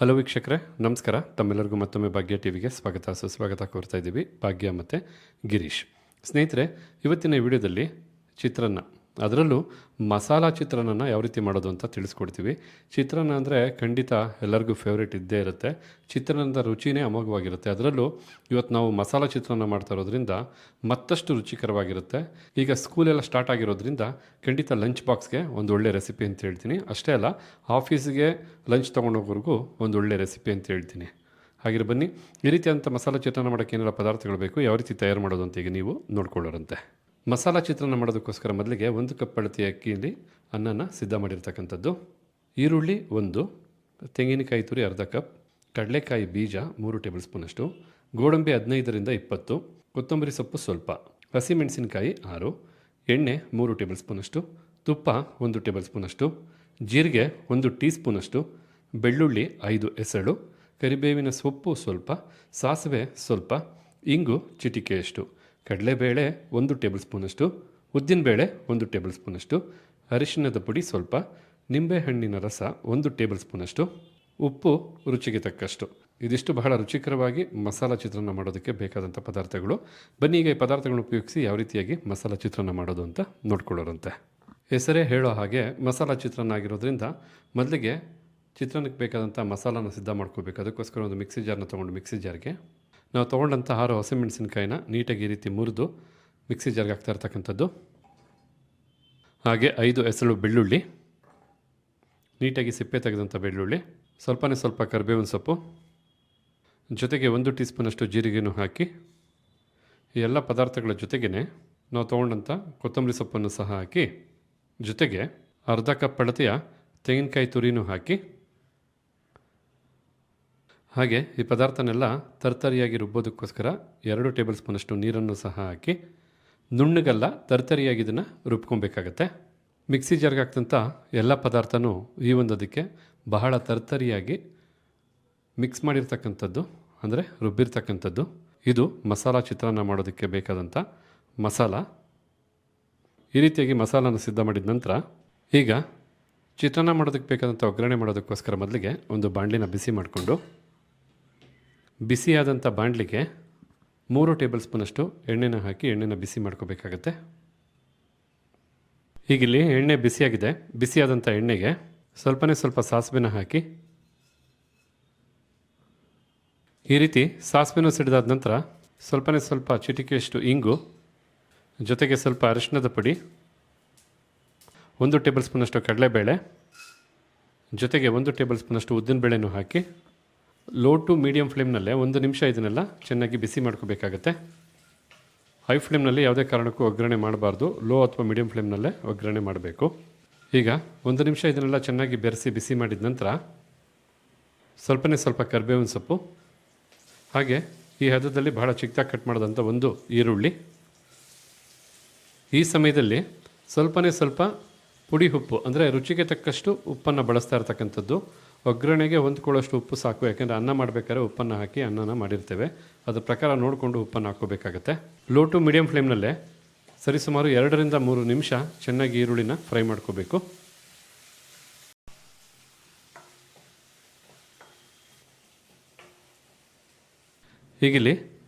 Hello ವೀಕ್ಷಕರೇ, ನಮಸ್ಕಾರ. ತಮ್ಮೆಲ್ಲರಿಗೂ ಮತ್ತೊಮ್ಮೆ ಭಾಗ್ಯ ಟಿವಿಗೆ ಸುಸ್ವಾಗತ ಕೋರ್ತಾ ಇದ್ದೀವಿ. ಭಾಗ್ಯ ಮತ್ತು ಗಿರೀಶ್. ಸ್ನೇಹಿತರೆ, ಇವತ್ತಿನ ವಿಡಿಯೋದಲ್ಲಿ ಚಿತ್ರಾನ್ನ, ಅದರಲ್ಲೂ ಮಸಾಲ ಚಿತ್ರಾನ್ನ ಯಾವ ರೀತಿ ಮಾಡೋದು ಅಂತ ತಿಳಿಸ್ಕೊಡ್ತೀವಿ. ಚಿತ್ರಾನ್ನ ಅಂದರೆ ಖಂಡಿತ ಎಲ್ಲರಿಗೂ ಫೇವ್ರೇಟ್ ಇದ್ದೇ ಇರುತ್ತೆ. ಚಿತ್ರಾನ್ನದ ರುಚಿನೇ ಅಮೋಘವಾಗಿರುತ್ತೆ. ಅದರಲ್ಲೂ ಇವತ್ತು ನಾವು ಮಸಾಲ ಚಿತ್ರಾನ್ನ ಮಾಡ್ತಾ ಇರೋದ್ರಿಂದ ಮತ್ತಷ್ಟು ರುಚಿಕರವಾಗಿರುತ್ತೆ. ಈಗ ಸ್ಕೂಲೆಲ್ಲ ಸ್ಟಾರ್ಟ್ ಆಗಿರೋದ್ರಿಂದ ಖಂಡಿತ ಲಂಚ್ ಬಾಕ್ಸ್ಗೆ ಒಂದು ಒಳ್ಳೆ ರೆಸಿಪಿ ಅಂತ ಹೇಳ್ತೀನಿ. ಅಷ್ಟೇ ಅಲ್ಲ, ಆಫೀಸಿಗೆ ಲಂಚ್ ತೊಗೊಂಡೋಗೋರ್ಗೂ ಒಂದು ಒಳ್ಳೆ ರೆಸಿಪಿ ಅಂತ ಹೇಳ್ತೀನಿ. ಹಾಗೆ ಬನ್ನಿ, ಈ ರೀತಿಯಾದಂಥ ಮಸಾಲ ಚಿತ್ರಾನ್ನ ಮಾಡೋಕ್ಕೆ ಏನೆಲ್ಲ ಪದಾರ್ಥಗಳು ಬೇಕು, ಯಾವ ರೀತಿ ತಯಾರು ಮಾಡೋದು ಅಂತ ಈಗ ನೀವು ನೋಡ್ಕೊಳ್ಳೋರಂತೆ. ಮಸಾಲ ಚಿತ್ರಾನ್ನ ಮಾಡೋದಕ್ಕೋಸ್ಕರ ಮೊದಲಿಗೆ 1 ಕಪ್ ಅಳತೆ ಅಕ್ಕಿಯಲ್ಲಿ ಅನ್ನನ ಸಿದ್ಧ ಮಾಡಿರ್ತಕ್ಕಂಥದ್ದು. ಈರುಳ್ಳಿ 1, ತೆಂಗಿನಕಾಯಿ ತುರಿ ಅರ್ಧ ಕಪ್, ಕಡಲೆಕಾಯಿ ಬೀಜ 3 ಟೇಬಲ್ ಸ್ಪೂನಷ್ಟು, ಗೋಡಂಬಿ 15ರಿಂದ 20, ಕೊತ್ತಂಬರಿ ಸೊಪ್ಪು ಸ್ವಲ್ಪ, ಹಸಿಮೆಣಸಿನಕಾಯಿ 6, ಎಣ್ಣೆ 3 ಟೇಬಲ್ ಸ್ಪೂನಷ್ಟು, ತುಪ್ಪ 1 ಟೇಬಲ್ ಸ್ಪೂನಷ್ಟು, ಜೀರಿಗೆ 1 ಟೀ ಸ್ಪೂನಷ್ಟು, ಬೆಳ್ಳುಳ್ಳಿ 5 ಎಸಳು, ಕರಿಬೇವಿನ ಸೊಪ್ಪು ಸ್ವಲ್ಪ, ಸಾಸಿವೆ ಸ್ವಲ್ಪ, ಇಂಗು ಚಿಟಿಕೆಯಷ್ಟು, ಕಡಲೆಬೇಳೆ 1 ಟೇಬಲ್ ಸ್ಪೂನಷ್ಟು, ಉದ್ದಿನಬೇಳೆ 1 ಟೇಬಲ್ ಸ್ಪೂನಷ್ಟು, ಅರಿಶಿಣದ ಪುಡಿ ಸ್ವಲ್ಪ, ನಿಂಬೆಹಣ್ಣಿನ ರಸ 1 ಟೇಬಲ್ ಸ್ಪೂನಷ್ಟು, ಉಪ್ಪು ರುಚಿಗೆ ತಕ್ಕಷ್ಟು. ಇದಿಷ್ಟು ಬಹಳ ರುಚಿಕರವಾಗಿ ಮಸಾಲ ಚಿತ್ರಾನ್ನ ಮಾಡೋದಕ್ಕೆ ಬೇಕಾದಂಥ ಪದಾರ್ಥಗಳು. ಬನ್ನಿ, ಈಗ ಈ ಪದಾರ್ಥಗಳನ್ನು ಉಪಯೋಗಿಸಿ ಯಾವ ರೀತಿಯಾಗಿ ಮಸಾಲ ಚಿತ್ರಾನ್ನ ಮಾಡೋದು ಅಂತ ನೋಡ್ಕೊಳ್ಳೋರಂತೆ. ಹೆಸರೇ ಹೇಳೋ ಹಾಗೆ ಮಸಾಲ ಚಿತ್ರಾನ್ನ ಆಗಿರೋದ್ರಿಂದ ಮೊದಲಿಗೆ ಚಿತ್ರಾನ್ನಕ್ಕೆ ಬೇಕಾದಂಥ ಮಸಾಲಾನ ಸಿದ್ಧ ಮಾಡ್ಕೋಬೇಕು. ಅದಕ್ಕೋಸ್ಕರ ಒಂದು ಮಿಕ್ಸಿ ಜಾರ್ನ ತೊಗೊಂಡು ಮಿಕ್ಸಿ ಜಾರ್ಗೆ ನಾವು ತೊಗೊಂಡಂಥ 6 ಹಸಿಮೆಣಸಿನಕಾಯಿನ ನೀಟಾಗಿ ಈ ರೀತಿ ಮುರಿದು ಮಿಕ್ಸಿ ಜಾರ್ಗೆ ಹಾಕ್ತಾ ಇರ್ತಕ್ಕಂಥದ್ದು. ಹಾಗೆ 5 ಎಸಳು ಬೆಳ್ಳುಳ್ಳಿ, ನೀಟಾಗಿ ಸಿಪ್ಪೆ ತೆಗೆದಂಥ ಬೆಳ್ಳುಳ್ಳಿ, ಸ್ವಲ್ಪ ಕರಿಬೇವಿನ ಸೊಪ್ಪು, ಜೊತೆಗೆ 1 ಟೀ ಸ್ಪೂನಷ್ಟು ಜೀರಿಗೆನೂ ಹಾಕಿ ಈ ಎಲ್ಲ ಪದಾರ್ಥಗಳ ಜೊತೆಗೇ ನಾವು ತೊಗೊಂಡಂಥ ಕೊತ್ತಂಬರಿ ಸೊಪ್ಪನ್ನು ಸಹ ಹಾಕಿ, ಜೊತೆಗೆ ಅರ್ಧ ಕಪ್ ಅಳತೆಯ ತೆಂಗಿನಕಾಯಿ ತುರಿನೂ ಹಾಕಿ, ಹಾಗೆ ಈ ಪದಾರ್ಥನೆಲ್ಲ ತರ್ತರಿಯಾಗಿ ರುಬ್ಬೋದಕ್ಕೋಸ್ಕರ 2 ಟೇಬಲ್ ಸ್ಪೂನಷ್ಟು ನೀರನ್ನು ಸಹ ಹಾಕಿ ನುಣ್ಣಗಲ್ಲ ತರ್ತರಿಯಾಗಿ ಇದನ್ನು ರುಬ್ಕೊಬೇಕಾಗತ್ತೆ. ಮಿಕ್ಸಿ ಜಾರ್ಗೆ ಹಾಕ್ತಂಥ ಎಲ್ಲ ಪದಾರ್ಥನೂ ಈ ಒಂದಕ್ಕೆ ಬಹಳ ತರ್ತರಿಯಾಗಿ ಮಿಕ್ಸ್ ಮಾಡಿರ್ತಕ್ಕಂಥದ್ದು, ಅಂದರೆ ರುಬ್ಬಿರ್ತಕ್ಕಂಥದ್ದು. ಇದು ಮಸಾಲ ಚಿತ್ರಾನ್ನ ಮಾಡೋದಕ್ಕೆ ಬೇಕಾದಂಥ ಮಸಾಲ. ಈ ರೀತಿಯಾಗಿ ಮಸಾಲಾನ ಸಿದ್ಧ ಮಾಡಿದ ನಂತರ ಈಗ ಚಿತ್ರಾನ್ನ ಮಾಡೋದಕ್ಕೆ ಬೇಕಾದಂಥ ಒಗ್ಗರಣೆ ಮಾಡೋದಕ್ಕೋಸ್ಕರ ಮೊದಲಿಗೆ ಒಂದು ಬಾಣಲಿನ ಬಿಸಿ ಮಾಡಿಕೊಂಡು, ಬಿಸಿಯಾದಂಥ ಬಾಣಲಿಗೆ 3 ಟೇಬಲ್ ಸ್ಪೂನಷ್ಟು ಎಣ್ಣೆನ ಹಾಕಿ ಎಣ್ಣೆನ ಬಿಸಿ ಮಾಡ್ಕೋಬೇಕಾಗತ್ತೆ. ಈಗಿಲ್ಲಿ ಎಣ್ಣೆ ಬಿಸಿಯಾಗಿದೆ. ಬಿಸಿಯಾದಂಥ ಎಣ್ಣೆಗೆ ಸ್ವಲ್ಪ ಸಾಸಿವೆನ ಹಾಕಿ, ಈ ರೀತಿ ಸಾಸಿವೆನೂ ಸಿಡಿದಾದ ನಂತರ ಸ್ವಲ್ಪ ಚಿಟಿಕೆಯಷ್ಟು ಇಂಗು, ಜೊತೆಗೆ ಸ್ವಲ್ಪ ಅರಿಶಿಣದ ಪುಡಿ, 1 ಟೇಬಲ್ ಸ್ಪೂನಷ್ಟು ಕಡಲೆಬೇಳೆ, ಜೊತೆಗೆ 1 ಟೇಬಲ್ ಸ್ಪೂನಷ್ಟು ಉದ್ದಿನಬೇಳೆನೂ ಹಾಕಿ ಲೋ ಟು ಮೀಡಿಯಮ್ ಫ್ಲೇಮ್ನಲ್ಲೇ 1 ನಿಮಿಷ ಇದನ್ನೆಲ್ಲ ಚೆನ್ನಾಗಿ ಬಿಸಿ ಮಾಡ್ಕೋಬೇಕಾಗತ್ತೆ. ಹೈ ಫ್ಲೇಮ್ನಲ್ಲಿ ಯಾವುದೇ ಕಾರಣಕ್ಕೂ ಒಗ್ಗರಣೆ ಮಾಡಬಾರ್ದು. ಲೋ ಅಥವಾ ಮೀಡಿಯಮ್ ಫ್ಲೇಮ್ನಲ್ಲೇ ಒಗ್ಗರಣೆ ಮಾಡಬೇಕು. ಈಗ 1 ನಿಮಿಷ ಇದನ್ನೆಲ್ಲ ಚೆನ್ನಾಗಿ ಬೆರೆಸಿ ಬಿಸಿ ಮಾಡಿದ ನಂತರ ಸ್ವಲ್ಪ ಕರಿಬೇವಿನ ಸೊಪ್ಪು, ಹಾಗೆ ಈ ಹದದಲ್ಲಿ ಬಹಳ ಚಿಕ್ಕದಾಗಿ ಕಟ್ ಮಾಡಿದಂಥ 1 ಈರುಳ್ಳಿ. ಈ ಸಮಯದಲ್ಲಿ ಸ್ವಲ್ಪ ಪುಡಿ ಉಪ್ಪು, ಅಂದರೆ ರುಚಿಗೆ ತಕ್ಕಷ್ಟು ಉಪ್ಪನ್ನು ಬಳಸ್ತಾ ಇರ್ತಕ್ಕಂಥದ್ದು. ಒಗ್ಗರಣೆಗೆ ಹೊಂದ್ಕೊಳ್ಳೋಷ್ಟು ಉಪ್ಪು ಸಾಕು, ಯಾಕೆಂದರೆ ಅನ್ನ ಮಾಡಬೇಕಾದ್ರೆ ಉಪ್ಪನ್ನು ಹಾಕಿ ಅನ್ನನ ಮಾಡಿರ್ತೇವೆ. ಅದರ ಪ್ರಕಾರ ನೋಡಿಕೊಂಡು ಉಪ್ಪನ್ನು ಹಾಕೋಬೇಕಾಗತ್ತೆ. ಲೋ ಟು ಮೀಡಿಯಮ್ ಫ್ಲೇಮ್ನಲ್ಲೇ ಸರಿಸುಮಾರು 2ರಿಂದ 3 ನಿಮಿಷ ಚೆನ್ನಾಗಿ ಈರುಳ್ಳಿನ ಫ್ರೈ ಮಾಡ್ಕೋಬೇಕು. ಹೀಗಿಲ್ಲಿ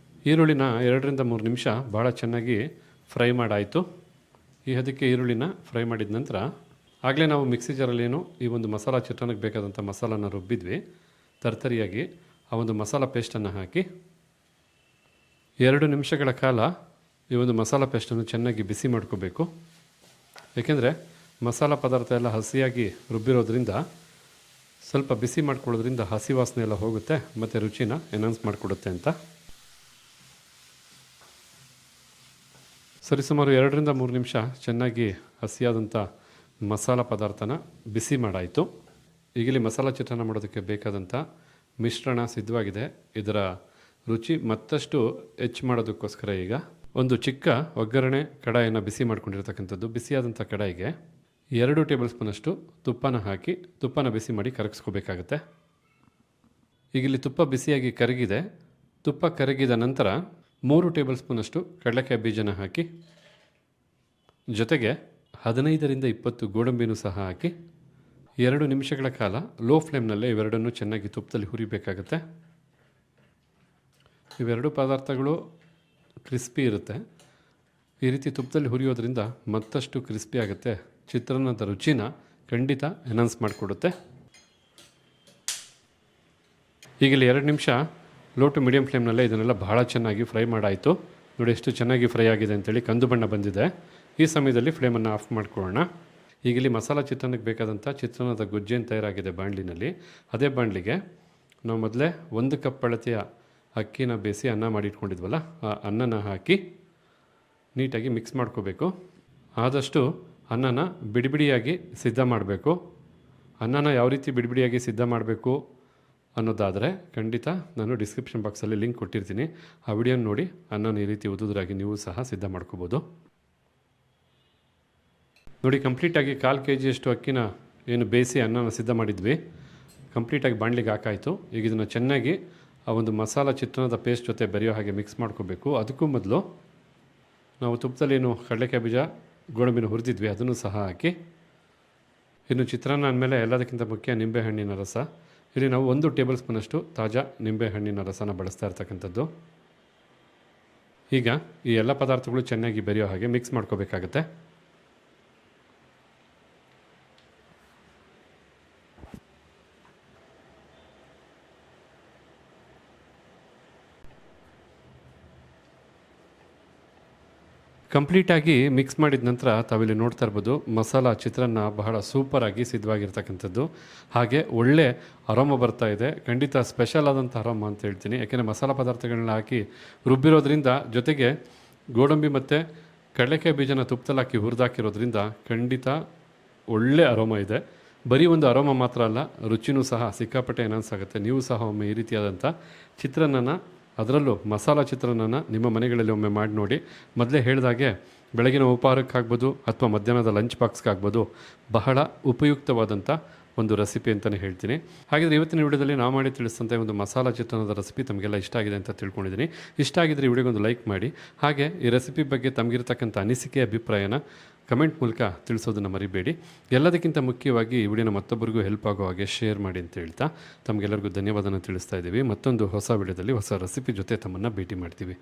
ಈರುಳ್ಳಿನ 2ರಿಂದ 3 ನಿಮಿಷ ಭಾಳ ಚೆನ್ನಾಗಿ ಫ್ರೈ ಮಾಡಾಯಿತು. ಈ ಅದಕ್ಕೆ ಈರುಳ್ಳಿನ ಫ್ರೈ ಮಾಡಿದ ನಂತರ ಆಗಲೇ ನಾವು ಮಿಕ್ಸಿ ಜಾರಲ್ಲೇನೋ ಈ ಒಂದು ಮಸಾಲ ಚಿತ್ರಾನ್ನಕ್ಕೆ ಬೇಕಾದಂಥ ಮಸಾಲಾನ ರುಬ್ಬಿದ್ವಿ ತರ್ತರಿಯಾಗಿ. ಆ ಒಂದು ಮಸಾಲ ಪೇಸ್ಟನ್ನು ಹಾಕಿ 2 ನಿಮಿಷಗಳ ಕಾಲ ಈ ಒಂದು ಮಸಾಲ ಪೇಸ್ಟನ್ನು ಚೆನ್ನಾಗಿ ಬಿಸಿ ಮಾಡ್ಕೋಬೇಕು. ಏಕೆಂದರೆ ಮಸಾಲ ಪದಾರ್ಥ ಎಲ್ಲ ಹಸಿಯಾಗಿ ರುಬ್ಬಿರೋದ್ರಿಂದ ಸ್ವಲ್ಪ ಬಿಸಿ ಮಾಡ್ಕೊಳ್ಳೋದ್ರಿಂದ ಹಸಿ ವಾಸನೆ ಎಲ್ಲ ಹೋಗುತ್ತೆ ಮತ್ತು ರುಚಿನ ಎನ್ಹಾನ್ಸ್ ಮಾಡಿಕೊಡುತ್ತೆ ಅಂತ. ಸರಿಸುಮಾರು 2ರಿಂದ 3 ನಿಮಿಷ ಚೆನ್ನಾಗಿ ಹಸಿಯಾದಂಥ ಮಸಾಲ ಪದಾರ್ಥನ ಬಿಸಿ ಮಾಡಾಯಿತು. ಈಗಲೇ ಮಸಾಲ ಚಿತ್ರಾನ್ನ ಮಾಡೋದಕ್ಕೆ ಬೇಕಾದಂಥ ಮಿಶ್ರಣ ಸಿದ್ಧವಾಗಿದೆ. ಇದರ ರುಚಿ ಮತ್ತಷ್ಟು ಹೆಚ್ಚು ಮಾಡೋದಕ್ಕೋಸ್ಕರ ಈಗ ಒಂದು ಚಿಕ್ಕ ಒಗ್ಗರಣೆ ಕಡಾಯಿಯನ್ನು ಬಿಸಿ ಮಾಡ್ಕೊಂಡಿರ್ತಕ್ಕಂಥದ್ದು. ಬಿಸಿಯಾದಂಥ ಕಡಾಯಿಗೆ 2 ಟೇಬಲ್ ಸ್ಪೂನಷ್ಟು ತುಪ್ಪನ ಹಾಕಿ ತುಪ್ಪನ ಬಿಸಿ ಮಾಡಿ ಕರಗಿಸ್ಕೋಬೇಕಾಗತ್ತೆ. ಈಗಿಲ್ಲಿ ತುಪ್ಪ ಬಿಸಿಯಾಗಿ ಕರಗಿದೆ. ತುಪ್ಪ ಕರಗಿದ ನಂತರ 3 ಟೇಬಲ್ ಸ್ಪೂನಷ್ಟು ಕಡಲೆಕಾಯಿ ಬೀಜನ ಹಾಕಿ, ಜೊತೆಗೆ 15ರಿಂದ 20 ಗೋಡಂಬಿನೂ ಸಹ ಹಾಕಿ 2 ನಿಮಿಷಗಳ ಕಾಲ ಲೋ ಫ್ಲೇಮ್ನಲ್ಲೇ ಇವೆರಡನ್ನು ಚೆನ್ನಾಗಿ ತುಪ್ಪದಲ್ಲಿ ಹುರಿಬೇಕಾಗತ್ತೆ. ಇವೆರಡು ಪದಾರ್ಥಗಳು ಕ್ರಿಸ್ಪಿ ಇರುತ್ತೆ. ಈ ರೀತಿ ತುಪ್ಪದಲ್ಲಿ ಹುರಿಯೋದ್ರಿಂದ ಮತ್ತಷ್ಟು ಕ್ರಿಸ್ಪಿ ಆಗುತ್ತೆ. ಚಿತ್ರಾನ್ನದ ರುಚಿನ ಖಂಡಿತ ಎನ್ಹಾನ್ಸ್ ಮಾಡಿಕೊಡುತ್ತೆ. ಈಗ ಇಲ್ಲಿ 2 ನಿಮಿಷ ಲೋ ಟು ಮೀಡಿಯಮ್ ಫ್ಲೇಮ್ನಲ್ಲೇ ಇದನ್ನೆಲ್ಲ ಬಹಳ ಚೆನ್ನಾಗಿ ಫ್ರೈ ಮಾಡಾಯಿತು. ನೋಡಿ ಎಷ್ಟು ಚೆನ್ನಾಗಿ ಫ್ರೈ ಆಗಿದೆ ಅಂತೇಳಿ, ಕಂದು ಬಣ್ಣ ಬಂದಿದೆ. ಈ ಸಮಯದಲ್ಲಿ ಫ್ಲೇಮನ್ನು ಆಫ್ ಮಾಡ್ಕೊಳ್ಳೋಣ. ಈಗ ಇಲ್ಲಿ ಮಸಾಲ ಚಿತ್ರಾನ್ನಕ್ಕೆ ಬೇಕಾದಂಥ ಚಿತ್ರಾನ್ನದ ಗೊಜ್ಜೇನು ತಯಾರಾಗಿದೆ ಬಾಣಲಿನಲ್ಲಿ, ಅದೇ ಬಾಣಲಿಗೆ ನಾವು ಮೊದಲೇ 1 ಕಪ್ ಅಳತೆಯ ಅಕ್ಕಿನ ಬೇಯಿಸಿ ಅನ್ನ ಮಾಡಿಟ್ಕೊಂಡಿದ್ವಲ್ಲ, ಆ ಅನ್ನನ ಹಾಕಿ ನೀಟಾಗಿ ಮಿಕ್ಸ್ ಮಾಡ್ಕೋಬೇಕು. ಆದಷ್ಟು ಅನ್ನನ ಬಿಡಿಬಿಡಿಯಾಗಿ ಸಿದ್ಧ ಮಾಡಬೇಕು. ಅನ್ನನ ಯಾವ ರೀತಿ ಬಿಡಿಬಿಡಿಯಾಗಿ ಸಿದ್ಧ ಮಾಡಬೇಕು ಅನ್ನೋದಾದರೆ ಖಂಡಿತ ನಾನು ಡಿಸ್ಕ್ರಿಪ್ಷನ್ ಬಾಕ್ಸಲ್ಲಿ ಲಿಂಕ್ ಕೊಟ್ಟಿರ್ತೀನಿ. ಆ ವಿಡಿಯೋನ ನೋಡಿ ಅನ್ನನ ಈ ರೀತಿ ಉದುರಾಗಿ ನೀವು ಸಹ ಸಿದ್ಧ ಮಾಡ್ಕೋಬೋದು. ನೋಡಿ, ಕಂಪ್ಲೀಟಾಗಿ 1/4 kg ಅಕ್ಕಿನ ಏನು ಬೇಯಿಸಿ ಅನ್ನನ ಸಿದ್ಧ ಮಾಡಿದ್ವಿ, ಕಂಪ್ಲೀಟಾಗಿ ಬಾಣಲಿಗೆ ಹಾಕಾಯಿತು. ಈಗ ಇದನ್ನು ಚೆನ್ನಾಗಿ ಆ ಒಂದು ಮಸಾಲ ಚಿತ್ರಾನ್ನದ ಪೇಸ್ಟ್ ಜೊತೆ ಬೆರೆಯೋ ಹಾಗೆ ಮಿಕ್ಸ್ ಮಾಡ್ಕೋಬೇಕು. ಅದಕ್ಕೂ ಮೊದಲು ನಾವು ತುಪ್ಪದಲ್ಲಿ ಏನು ಕಡಲೆಕಾಯಿ ಬೀಜ ಗೋಡಂಬಿನ ಹುರಿದಿದ್ವಿ ಅದನ್ನು ಸಹ ಹಾಕಿ, ಇನ್ನು ಚಿತ್ರಾನ್ನ ಅಂದಮೇಲೆ ಎಲ್ಲದಕ್ಕಿಂತ ಮುಖ್ಯ ನಿಂಬೆಹಣ್ಣಿನ ರಸ. ಇಲ್ಲಿ ನಾವು 1 ಟೇಬಲ್ ಸ್ಪೂನಷ್ಟು ತಾಜಾ ನಿಂಬೆಹಣ್ಣಿನ ರಸನ ಬಳಸ್ತಾ ಇರ್ತಕ್ಕಂಥದ್ದು. ಈಗ ಈ ಎಲ್ಲ ಪದಾರ್ಥಗಳು ಚೆನ್ನಾಗಿ ಬೆರೆಯೋ ಹಾಗೆ ಮಿಕ್ಸ್ ಮಾಡ್ಕೋಬೇಕಾಗತ್ತೆ. ಕಂಪ್ಲೀಟಾಗಿ ಮಿಕ್ಸ್ ಮಾಡಿದ ನಂತರ ತಾವಿಲ್ಲಿ ನೋಡ್ತಾ ಇರ್ಬೋದು, ಮಸಾಲ ಚಿತ್ರಾನ್ನ ಬಹಳ ಸೂಪರಾಗಿ ಸಿದ್ಧವಾಗಿರ್ತಕ್ಕಂಥದ್ದು. ಹಾಗೆ ಒಳ್ಳೆ ಅರೋಮ ಬರ್ತಾ ಇದೆ. ಖಂಡಿತ ಸ್ಪೆಷಲ್ ಆದಂಥ ಅರೋಮ ಅಂತ ಹೇಳ್ತೀನಿ. ಯಾಕೆಂದರೆ ಮಸಾಲ ಪದಾರ್ಥಗಳನ್ನ ಹಾಕಿ ರುಬ್ಬಿರೋದ್ರಿಂದ, ಜೊತೆಗೆ ಗೋಡಂಬಿ ಮತ್ತು ಕಡಲೆಕಾಯಿ ಬೀಜನ ತುಪ್ಪದಲ್ಲಿ ಹಾಕಿ ಹುರಿದಾಕಿರೋದ್ರಿಂದ ಖಂಡಿತ ಒಳ್ಳೆ ಅರೋಮ ಇದೆ. ಬರೀ ಒಂದು ಅರೋಮ ಮಾತ್ರ ಅಲ್ಲ, ರುಚಿನೂ ಸಹ ಸಿಕ್ಕಾಪಟ್ಟೆ ಎನ್ಹಾನ್ಸ್ ಆಗುತ್ತೆ. ನೀವು ಸಹ ಒಮ್ಮೆ ಈ ರೀತಿಯಾದಂಥ ಚಿತ್ರಾನ್ನನ, ಅದರಲ್ಲೂ ಮಸಾಲ ಚಿತ್ರಾನ್ನನ ನಿಮ್ಮ ಮನೆಗಳಲ್ಲಿ ಒಮ್ಮೆ ಮಾಡಿ ನೋಡಿ. ಮೊದಲೇ ಹೇಳಿದಾಗೆ ಬೆಳಗಿನ ಉಪಹಾರಕ್ಕಾಗ್ಬೋದು ಅಥವಾ ಮಧ್ಯಾಹ್ನದ ಲಂಚ್ ಬಾಕ್ಸ್ಗಾಗ್ಬೋದು ಬಹಳ ಉಪಯುಕ್ತವಾದಂಥ ಒಂದು ರೆಸಿಪಿ ಅಂತಲೇ ಹೇಳ್ತೀನಿ. ಹಾಗಿದ್ರೆ ಇವತ್ತಿನ ವಿಡಿಯೋದಲ್ಲಿ ನಾವು ಮಾಡಿ ತಿಳಿಸಿದಂಥ ಒಂದು ಮಸಾಲ ಚಿತ್ರಾನ್ನದ ರೆಸಿಪಿ ತಮಗೆಲ್ಲ ಇಷ್ಟ ಆಗಿದೆ ಅಂತ ತಿಳ್ಕೊಂಡಿದ್ದೀನಿ. ಇಷ್ಟ ಆಗಿದ್ರೆ ಈ ವಿಡಿಯೋಗೊಂದು ಲೈಕ್ ಮಾಡಿ. ಹಾಗೆ ಈ ರೆಸಿಪಿ ಬಗ್ಗೆ ತಮಗಿರ್ತಕ್ಕಂಥ ಅನಿಸಿಕೆ, ಅಭಿಪ್ರಾಯನ ಕಮೆಂಟ್ ಮೂಲಕ ತಿಳಿಸೋದನ್ನು ಮರಿಬೇಡಿ. ಎಲ್ಲದಕ್ಕಿಂತ ಮುಖ್ಯವಾಗಿ ಈ ವಿಡಿಯೋನ ಮತ್ತೊಬ್ಬರಿಗೂ ಹೆಲ್ಪ್ ಆಗೋ ಹಾಗೆ ಶೇರ್ ಮಾಡಿ ಅಂತ ಹೇಳ್ತಾ ತಮಗೆಲ್ಲರಿಗೂ ಧನ್ಯವಾದನ ತಿಳಿಸ್ತಾ ಇದ್ದೀವಿ. ಮತ್ತೊಂದು ಹೊಸ ವಿಡಿಯೋದಲ್ಲಿ ಹೊಸ ರೆಸಿಪಿ ಜೊತೆ ತಮ್ಮನ್ನು ಭೇಟಿ ಮಾಡ್ತೀವಿ.